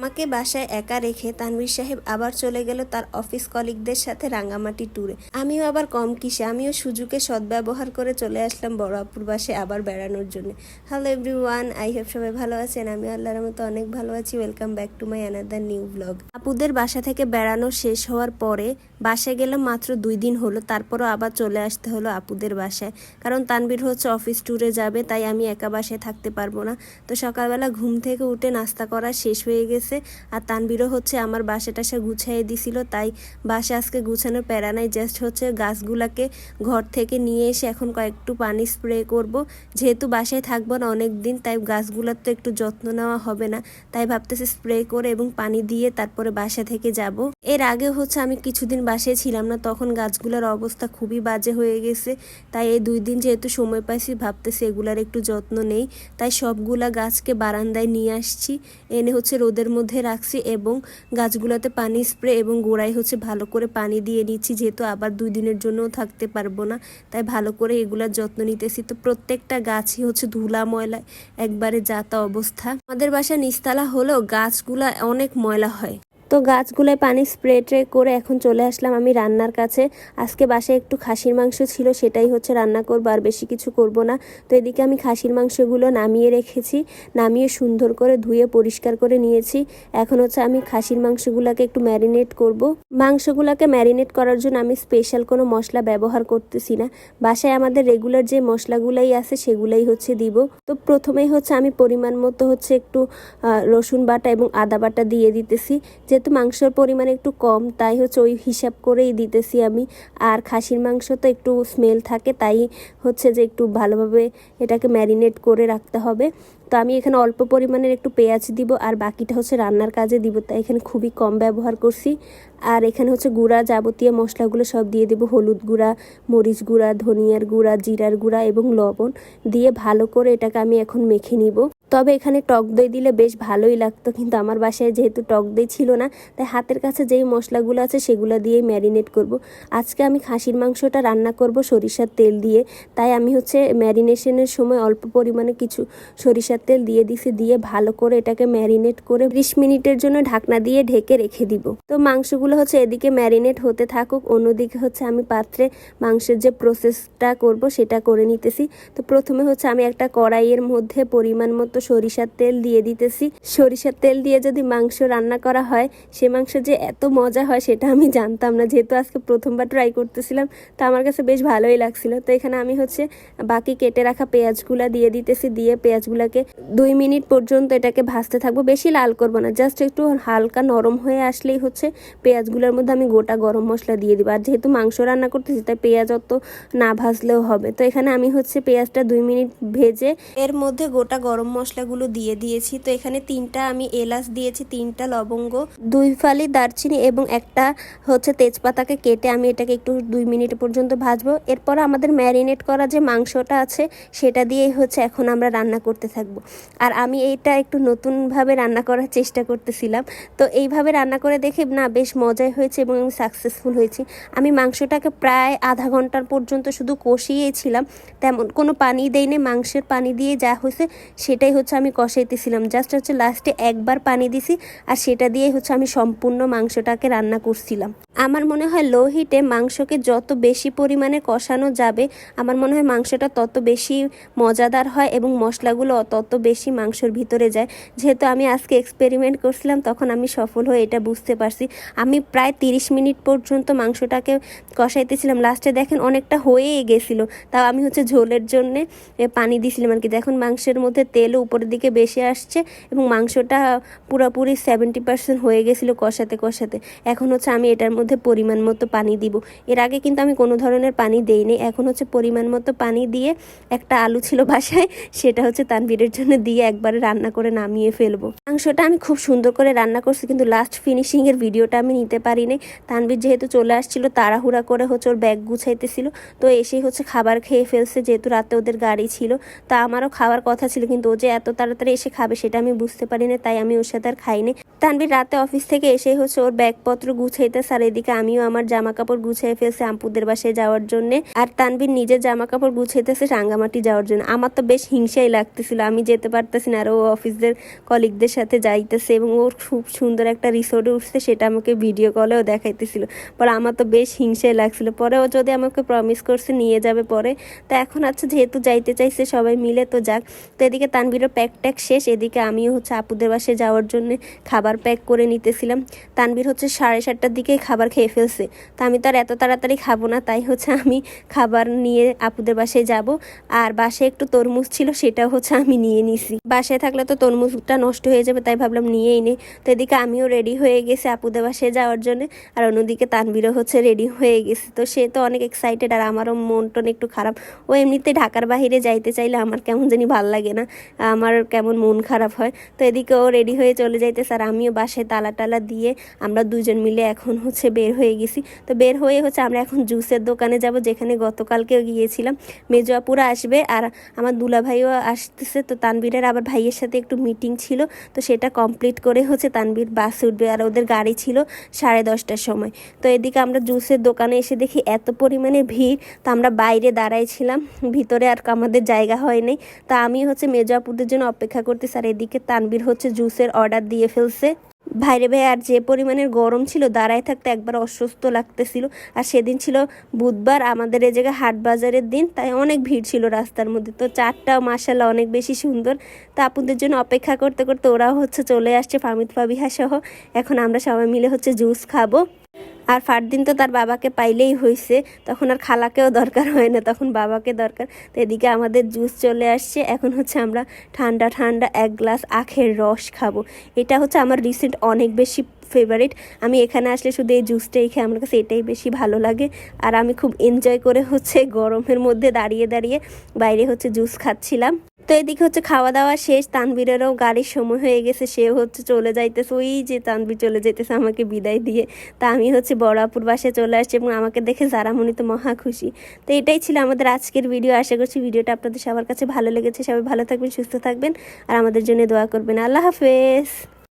আমাকে বাসায় একা রেখে তানভীর সাহেব আবার চলে গেল তার অফিস কলিগদের সাথে রাঙ্গামাটি ট্যুরে। আমিও আবার কম কিসে, আমিও সুযোগে সদ্ব্যবহার করে চলে আসলাম বড় আপুর বাসায় আবার বেড়ানোর জন্য। হ্যালো এভরিওয়ান, আই হোপ সবাই ভালো আছেন। আমি আল্লাহর মতো অনেক ভালো আছি। Welcome back to my another new blog. আপুদের বাসা থেকে বেড়ানো শেষ হওয়ার পরে বাসায় গেলাম মাত্র 2 দিন হলো, তারপরও আবার চলে আসতে হলো আপুদের বাসায়, কারণ তানভীর হচ্ছে অফিস ট্যুরে যাবে, তাই আমি একা বাসায় থাকতে পারবো না। তো সকালবেলা ঘুম থেকে উঠে নাস্তা করা শেষ হয়ে গেছে, আর তানভীরও হচ্ছে আমার বাসাটা গুছিয়ে দিছিল, তাই বাসা আজকে গুছানোর প্যারা নাই। জাস্ট হচ্ছে গাছগুলাকে ঘর থেকে নিয়ে এসে এখন কয়েকটু পানি স্প্রে করব, যেহেতু বাসায় থাকবো না অনেক দিন, তাই গাছগুলোর তো একটু যত্ন নেওয়া হবে না, তাই ভাবতেছি স্প্রে করে এবং পানি দিয়ে তারপরে বাসা থেকে যাব। এর আগে হচ্ছে আমি কিছুদিন বাসায় ছিলাম না, তখন গাছগুলোর অবস্থা খুবই বাজে হয়ে গেছে, তাই এই 2 দিন যেহেতু সময় পাইছি ভাবতেছি এগুলার একটু যত্ন নেই, তাই সবগুলা গাছকে বারান্দায় নিয়ে আসছি, এনে হচ্ছে রোদের মধ্যে রাখছি এবং গাছগুলোতে পানি স্প্রে এবং গোড়ায় হচ্ছে ভালো করে পানি দিয়ে নিচ্ছি, যেহেতু আবার 2 দিনের জন্যও থাকতে পারবো না, তাই ভালো করে এগুলার যত্ন নিতেছি। তো প্রত্যেকটা গাছই হচ্ছে ধুলা ময়লা একবারে যাতা অবস্থা। আমাদের বাসা নিচতলা হলেও গাছগুলা অনেক ময়লা হয়, তো গাছগুলোয় পানি স্প্রে ট্রে করে এখন চলে আসলাম আমি রান্নার কাছে। আজকে বাসায় একটু খাসির মাংস ছিল, সেটাই হচ্ছে রান্না করবো, আর বেশি কিছু করব না। তো এদিকে আমি খাসির মাংসগুলো নামিয়ে রেখেছি, নামিয়ে সুন্দর করে ধুয়ে পরিষ্কার করে নিয়েছি। এখন হচ্ছে আমি খাসির মাংসগুলোকে একটু ম্যারিনেট করব। মাংসগুলোকে ম্যারিনেট করার জন্য আমি স্পেশাল কোনো মশলা ব্যবহার করতেছি না, বাসায় আমাদের রেগুলার যে মশলাগুলাই আছে সেগুলাই হচ্ছে দিব। তো প্রথমেই হচ্ছে আমি পরিমাণ মতো হচ্ছে একটু রসুন বাটা এবং আদা বাটা দিয়ে দিতেছি, যেহেতু মাংসের পরিমাণ একটু কম তাই হচ্ছে ওই হিসাব করেই দিতেছি আমি। আর খাসির মাংস তো একটু স্মেল থাকে, তাই হচ্ছে যে একটু ভালোভাবে এটাকে ম্যারিনেট করে রাখতে হবে। তো আমি এখানে অল্প পরিমাণের একটু পেঁয়াজ দিব, আর বাকিটা হচ্ছে রান্নার কাজে দিব, তাই এখানে খুবই কম ব্যবহার করছি। আর এখানে হচ্ছে গুঁড়া যাবতীয় মশলাগুলো সব দিয়ে দেবো, হলুদ গুঁড়া, মরিচ গুঁড়া, ধনিয়ার গুঁড়া, জিরার গুঁড়া এবং লবণ দিয়ে ভালো করে এটাকে আমি এখন মেখে নিব। তবে এখানে টক দই দিলে বেশ ভালোই লাগতো, কিন্তু আমার বাসায় যেহেতু টক দই ছিল না, তাই হাতের কাছে যেই মশলাগুলো আছে সেগুলো দিয়েই ম্যারিনেট করব। আজকে আমি খাসির মাংসটা রান্না করব সরিষার তেল দিয়ে, তাই আমি হচ্ছে ম্যারিনেশনের সময় অল্প পরিমাণে কিছু সরিষার তেল দিয়ে দিছি, দিয়ে ভালো করে এটাকে ম্যারিনেট করে 20 মিনিটের জন্য ঢাকনা দিয়ে ঢেকে রেখে দিব। তো মাংসগুলো হচ্ছে এদিকে ম্যারিনেট হতে থাকুক, অন্যদিকে হচ্ছে আমি পাত্রে মাংসের যে প্রসেসটা করব সেটা করে নিতেছি। তো প্রথমে হচ্ছে আমি একটা কড়াইয়ের মধ্যে পরিমাণ মতো সরিষার তেল দিয়ে দিতেছি। সরিষার তেল দিয়ে যদি মাংস রান্না করা হয়, সে মাংস যে এত মজা হয় সেটা আমি জানতাম না, যেহেতু আজকে প্রথমবার ট্রাই করতেছিলাম, তো আমার কাছে বেশ ভালোই লাগছিল। তো এখানে আমি হচ্ছে বাকি কেটে রাখা পেঁয়াজগুলা দিয়ে দিতেছি, দিয়ে পেঁয়াজগুলাকে 2 মিনিট পর্যন্ত এটাকে ভাজতে থাকবো, বেশি লাল করব না, জাস্ট একটু হালকা নরম হয়ে আসলেই হচ্ছে পেঁয়াজগুলোর মধ্যে আমি গোটা গরম মশলা দিয়ে দিব। আর যেহেতু মাংস রান্না করতেছি তাই পেঁয়াজ অত না ভাজলেও হবে। তো এখানে আমি হচ্ছে পেঁয়াজটা 2 মিনিট ভেজে এর মধ্যে গোটা গরম মশলাগুলো দিয়ে দিয়েছি। তো এখানে 3টা আমি এলাচ দিয়েছি, 3টা লবঙ্গ, 2 ফালি দারচিনি এবং একটা হচ্ছে তেজপাতাকে কেটে আমি এটাকে একটু 2 মিনিট পর্যন্ত ভাজবো। এরপর আমাদের ম্যারিনেট করা যে মাংসটা আছে সেটা দিয়েই হচ্ছে এখন আমরা রান্না করতে থাকবো। আর আমি এইটা একটু নতুনভাবে রান্না করার চেষ্টা করতেছিলাম, তো এইভাবে রান্না করে দেখে না বেশ মজাই হয়েছে এবং আমি সাকসেসফুল হয়েছি। আমি মাংসটাকে প্রায় আধা ঘন্টার পর্যন্ত শুধু কষিয়েছিলাম, তেমন কোনো পানি দেইনি, মাংসের পানি দিয়ে যা হয়েছে সেটাই হচ্ছে আমি কষাইতেছিলাম। জাস্ট হচ্ছে লাস্টে একবার পানি দিছি, আর সেটা দিয়ে হচ্ছে আমি সম্পূর্ণ মাংসটাকে রান্না করছিলাম। আমার মনে হয় লো হিটে মাংসকে যত বেশি পরিমাণে কষানো যাবে, আমার মনে হয় মাংসটা তত বেশি মজাদার হয় এবং মশলাগুলো তত বেশি মাংসর ভিতরে যায়। যেহেতু আমি আজকে এক্সপেরিমেন্ট করছিলাম, তখন আমি সফল হয়ে এটা বুঝতে পারছি। আমি প্রায় 30 মিনিট পর্যন্ত মাংসটাকে কষাইতেছিলাম, লাস্টে দেখেন অনেকটা হয়েই গেছিলো, তাও আমি হচ্ছে ঝোলের জন্যে পানি দিয়েছিলাম আর কি। দেখুন মাংসের মধ্যে তেলও উপরের দিকে বেশি আসছে এবং মাংসটা পুরোপুরি 70% হয়ে গেছিলো কষাতে কষাতে। এখন হচ্ছে আমি এটার মধ্যে পরিমাণ মতো পানি দিব। এর আগে কিন্তু আমি কোনো ধরনের পানি দেইনি, এখন হচ্ছে পরিমাণ মতো পানি দিয়ে একটা আলু ছিল বাসায়, সেটা হচ্ছে তানভীরের জন্য দিয়ে একবারে রান্না করে নামিয়ে ফেলবো। মাংসটা আমি খুব সুন্দর করে রান্না করছি, কিন্তু লাস্ট ফিনিশিংয়ের ভিডিওটা আমি নিতে পারিনি। তানভীর যেহেতু চলে আসছিল তাড়াহুড়া করে হচ্ছে ওর ব্যাগ গুছাইতেছিল, তো এসেই হচ্ছে খাবার খেয়ে ফেলছে, যেহেতু রাতে ওদের গাড়ি ছিল। তা আমারও খাওয়ার কথা ছিল, কিন্তু ও যে এত তাড়াতাড়ি এসে খাবে সেটা আমি বুঝতে পারি না, তাই আমি ওর সাথে আর খাইনি। তানভীর রাতে অফিস থেকে এসেই হচ্ছে ওর ব্যাগপত্র গুছাইতেছে, আর এদিকে আমিও আমার জামা কাপড় গুছিয়ে ফেলছি আপুদের বাসায় যাওয়ার জন্য। আর তানভীর নিজের জামা কাপড় গুছাইতেছে রাঙ্গামাটি যাওয়ার জন্য। আমার তো বেশ হিংসাই লাগতেছিল, আমি যেতে পারতেছি না, আর ও অফিসের কলিগদের সাথে যাইতেছে এবং ওর খুব সুন্দর একটা রিসোর্টে উঠছে, সেটা আমাকে ভিডিও কলেও দেখাইতেছিল। পরে আমার তো বেশ হিংসাই লাগছিল। পরে ও যদি আমাকে প্রমিস করছে নিয়ে যাবে পরে, তো এখন আচ্ছা যেহেতু যাইতে চাইছে সবাই মিলে তো যাক। তো এদিকে তানভীরের প্যাক ট্যাক শেষ, এদিকে আমিও হচ্ছে আপুদের বাসায় যাওয়ার জন্য খাবার প্যাক করে নিতেছিলাম। তানভীর হচ্ছে 7:30টার দিকেই খাবার খেয়ে ফেলছে, তো আমি তো আর এত তাড়াতাড়ি খাবো না, তাই হচ্ছে আমি খাবার নিয়ে আপুদের বাসায় যাব। আর বাসায় একটু তরমুজ ছিল, সেটাও হচ্ছে আমি নিয়ে নিছি। বাসায় থাকলে তো তরমুজটা নষ্ট হয়ে যাবে, তাই ভাবলাম নিয়েই নেই। তো এদিকে আমিও রেডি হয়ে গেছি আপুদের বাসায় যাওয়ার জন্য, আর অন্যদিকে তানভীরও হচ্ছে রেডি হয়ে গেছে। তো সে তো অনেক এক্সাইটেড, আর আমারও মন টন একটু খারাপ। ও এমনিতে ঢাকার বাইরে যাইতে চাইলে আমার কেমন জানি ভাল লাগে না, আমার কেমন মন খারাপ হয়। তো এদিকে ও রেডি হয়ে চলে যাইতেছে, আর আমিও বাসায় তালা টালা দিয়ে আমরা দুজন মিলে এখন হচ্ছে বের হয়ে গেছি। তো বের হয়ে হচ্ছে আমরা এখন জুসের দোকানে যাব, যেখানে গতকালকেও গিয়েছিলাম। মেজো আপুরা আসবে আর আমার দুলা ভাইও আসতেছে। তো তানভীরের আবার ভাইয়ের সাথে একটু মিটিং ছিল, তো সেটা কমপ্লিট করে হচ্ছে তানভীর বাসে উঠবে, আর ওদের গাড়ি ছিল 10:30টার সময়। তো এদিকে আমরা জুসের দোকানে এসে দেখি এত পরিমাণে ভিড়, তো আমরা বাইরে দাঁড়াইছিলাম, ভিতরে আর আমাদের জায়গা হয় নাই। তো আমি হচ্ছে মেজো আপুদের জন্য অপেক্ষা করতেছি, আর এদিকে তানভীর হচ্ছে জুসের অর্ডার দিয়ে ফেলছে। ভাইরে ভাই, আর যে পরিমাণের গরম ছিল দাঁড়ায় থাকতে একবার অসুস্থ লাগতেছিল। আর সেদিন ছিল বুধবার, আমাদের এই জায়গায় হাট বাজারের দিন, তাই অনেক ভিড় ছিল রাস্তার মধ্যে। তো চাটটাও মাশাআল্লাহ অনেক বেশি সুন্দর। তো আপুদের জন্য অপেক্ষা করতে করতে ওরাও হচ্ছে চলে আসছে, ফামিদ ফাবিহা সহ। এখন আমরা সবাই মিলে হচ্ছে জুস খাবো। আর ফারদিন তো তার বাবাকে পাইলেই হয়েছে, তখন আর খালাকেও দরকার হয় না, তখন বাবাকে দরকার। তো এদিকে আমাদের জুস চলে আসছে, এখন হচ্ছে আমরা ঠান্ডা ঠান্ডা 1 গ্লাস আখের রস খাবো। এটা হচ্ছে আমার রিসেন্ট অনেক বেশি ফেভারিট। আমি এখানে আসলে শুধু এই জুসটাই খাই, আমার কাছে এটাই বেশি ভালো লাগে। আর আমি খুব এনজয় করে হচ্ছে গরমের মধ্যে দাঁড়িয়ে দাঁড়িয়ে বাইরে হচ্ছে জুস খাচ্ছিলাম। তো এদিকে হচ্ছে খাওয়া দাওয়া শেষ, তানভীরেরও গাড়ির সময় হয়ে গেছে, সেও হচ্ছে চলে যাইতেছে। ওই যে তানভীর চলে যাইতেছে আমাকে বিদায় দিয়ে। তা আমি হচ্ছে বড় আপুর বাসায় চলে আসছি, এবং আমাকে দেখে জারামণি তো মহা খুশি। তো এটাই ছিল আমাদের আজকের ভিডিও। আশা করছি ভিডিওটা আপনাদের সবার কাছে ভালো লেগেছে। সবাই ভালো থাকবেন, সুস্থ থাকবেন, আর আমাদের জন্য দোয়া করবেন। আল্লাহ হাফেজ।